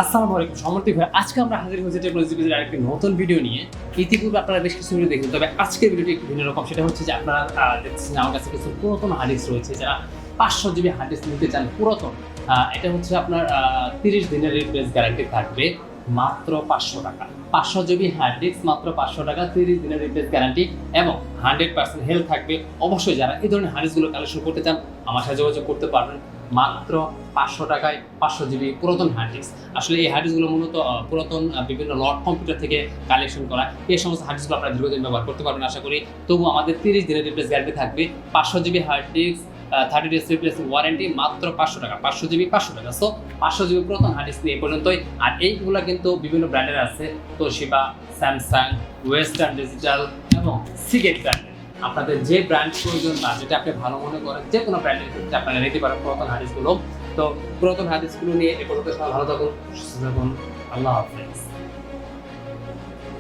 আসসালামু আলাইকুম সমর্থিক ভাই, আজকে আমরা হাজির হয়েছি টেকনোলজি EPZ আরেকটি নতুন ভিডিও নিয়ে। ইতিপূর্বে আপনারা বেশ কিছু ভিডিও দেখেন, তবে আজকের ভিডিওটি একটু ভিন্ন রকম। সেটা হচ্ছে যে আপনারা দেখছেন আমার কাছে কিছু পুরাতন হার্ড ডিস্ক রয়েছে। যারা 500 জিবি হার্ড ডিস্ক নিতে চান পুরাতন, এটা হচ্ছে আপনার 30 দিনের রিপ্লেস গ্যারান্টি থাকবে মাত্র 500 টাকা। 500 জিবি হার্ড ডিস্ক মাত্র 500 টাকা, 30 দিনের রিপ্লেস গ্যারান্টি এবং 100% হেলথ থাকবে। অবশ্যই যারা এই ধরনের হার্ড ডিস্কগুলো কালেকশন করতে চান আমার সাথে যোগাযোগ করতে পারবেন। মাত্র 500 টাকায় 500 জিবি পুরাতন হার্ড ডিস্ক। আসলে এই হার্ড ডিস্কগুলো মূলত পুরাতন বিভিন্ন লট কম্পিউটার থেকে কালেকশন করা। এই সমস্ত হার্ড ডিস্কগুলো আপনারা দীর্ঘদিন ব্যবহার করতে পারবেন আশা করি। তবু আমাদের 30 দিনের রিপ্লেস গ্যারান্টি থাকবে। 500 GB hard disk, 30 days replacing warranty, মাত্র 500 টাকা। 500 জিবি 500 টাকা। সো 500 জিবি পুরাতন হার্ড ডিস্ক এই পর্যন্তই। আর এইগুলো কিন্তু বিভিন্ন ব্র্যান্ডের আছে, তোশিবা, স্যামসাং, ওয়েস্টার্ন ডিজিটাল এবং সিগেট ব্র্যান্ডের। আপনাদের যে ব্র্যান্ড প্রয়োজন বা যেটা আপনি ভালো মনে করেন, যে কোনো ব্র্যান্ডের ক্ষেত্রে আপনারা নিতে পারেন পুরাতন হার্ড ডিস্কগুলো। তো পুরাতন হার্ড ডিস্কগুলো নিয়ে এ পর্যন্ত সবাই ভালো থাকুন, সুস্থ থাকুন। আল্লাহ হাফেজ।